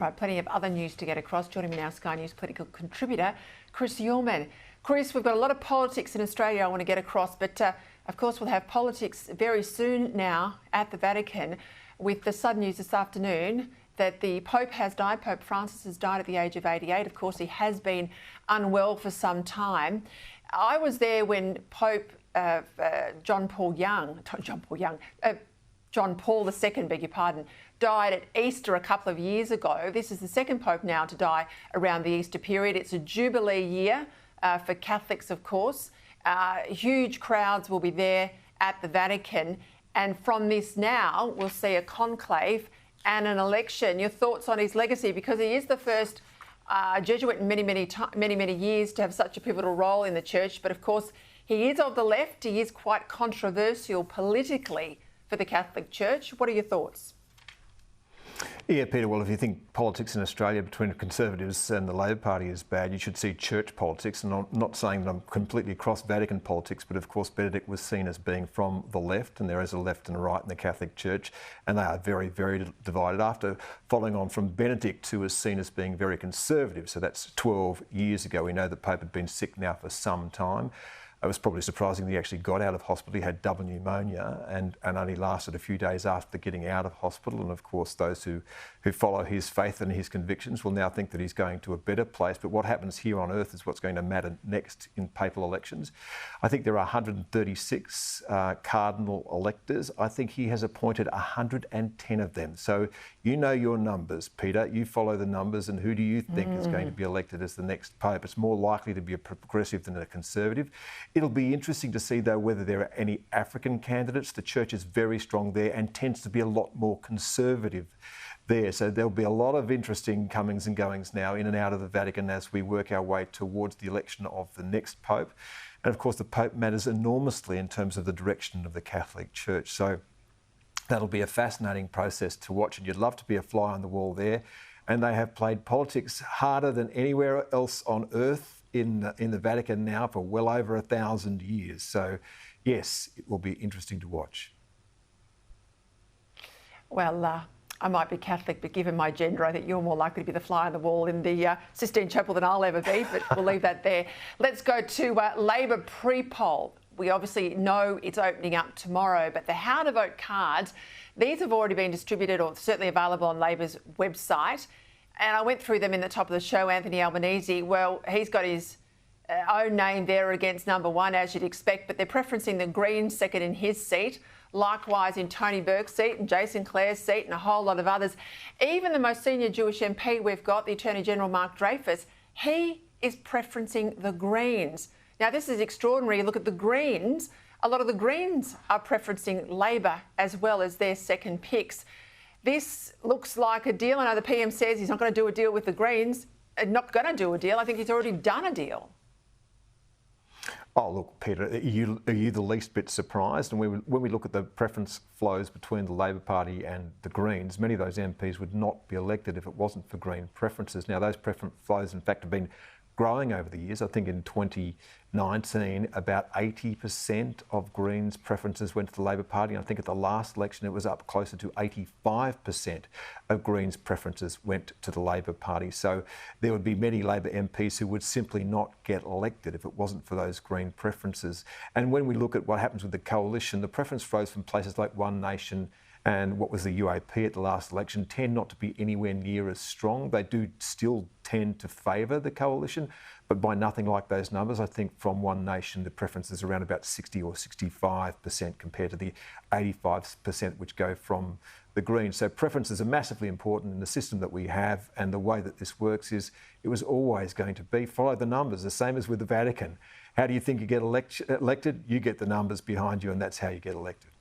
Right, plenty of other news to get across. Joining me now, Sky News political contributor, Chris Uhlmann. Chris, we've got a lot of politics in Australia I want to get across, but of course we'll have politics very soon now at the Vatican with the sudden news this afternoon that the Pope has died. Pope Francis has died at the age of 88. Of course, he has been unwell for some time. I was there when Pope John Paul II, beg your pardon, died at Easter a couple of years ago. This is the second Pope now to die around the Easter period. It's a Jubilee year for Catholics, of course. Huge crowds will be there at the Vatican. And from this now, we'll see a conclave and an election. Your thoughts on his legacy, because he is the first Jesuit in many years to have such a pivotal role in the church. But of course, he is of the left. He is quite controversial politically for the Catholic Church. What are your thoughts? Yeah, Peter, well, if you think politics in Australia between the Conservatives and the Labor Party is bad, you should see church politics. And I'm not saying that I'm completely across Vatican politics, but of course Benedict was seen as being from the left, and there is a left and a right in the Catholic Church, and they are very divided. After following on from Benedict, who was seen as being very conservative, so that's 12 years ago. We know the Pope had been sick now for some time. It was probably surprising that he actually got out of hospital. He had double pneumonia and only lasted a few days after getting out of hospital. And of course, those who follow his faith and his convictions will now think that he's going to a better place. But what happens here on earth is what's going to matter next in papal elections. I think there are 136 cardinal electors. I think he has appointed 110 of them. So you know your numbers, Peter. You follow the numbers, and who do you think is going to be elected as the next Pope? It's more likely to be a progressive than a conservative. It'll be interesting to see, though, whether there are any African candidates. The church is very strong there and tends to be a lot more conservative there. So there'll be a lot of interesting comings and goings now in and out of the Vatican as we work our way towards the election of the next Pope. And of course, the Pope matters enormously in terms of the direction of the Catholic Church. So that'll be a fascinating process to watch, and you'd love to be a fly on the wall there. And they have played politics harder than anywhere else on earth in the Vatican now for well over 1,000 years. So, yes, it will be interesting to watch. Well, I might be Catholic, but given my gender, I think you're more likely to be the fly on the wall in the Sistine Chapel than I'll ever be, but we'll leave that there. Let's go to Labor pre-poll. We obviously know it's opening up tomorrow, but the how to vote cards, these have already been distributed or certainly available on Labor's website. And I went through them in the top of the show. Anthony Albanese, well, he's got his own name there against number one, as you'd expect, but they're preferencing the Greens second in his seat. Likewise in Tony Burke's seat and Jason Clare's seat and a whole lot of others. Even the most senior Jewish MP we've got, the Attorney General Mark Dreyfus, he is preferencing the Greens. Now, this is extraordinary. You look at the Greens, a lot of the Greens are preferencing Labor as well as their second picks. This looks like a deal. I know the PM says he's not going to do a deal with the Greens. Not going to do a deal. I think he's already done a deal. Oh, look, Peter, are you the least bit surprised? And when we look at the preference flows between the Labor Party and the Greens, many of those MPs would not be elected if it wasn't for Green preferences. Now, those preference flows, in fact, have been growing over the years. I think in 2019, about 80% of Greens preferences went to the Labor Party. And I think at the last election, it was up closer to 85% of Greens preferences went to the Labor Party. So there would be many Labor MPs who would simply not get elected if it wasn't for those Green preferences. And when we look at what happens with the coalition, the preference flows from places like One Nation and what was the UAP at the last election tend not to be anywhere near as strong. They do still tend to favour the coalition, but by nothing like those numbers. I think from One Nation, the preference is around about 60 or 65% compared to the 85% which go from the Greens. So preferences are massively important in the system that we have, and the way that this works is it was always going to be follow the numbers, the same as with the Vatican. How do you think you get elected? You get the numbers behind you, and that's how you get elected.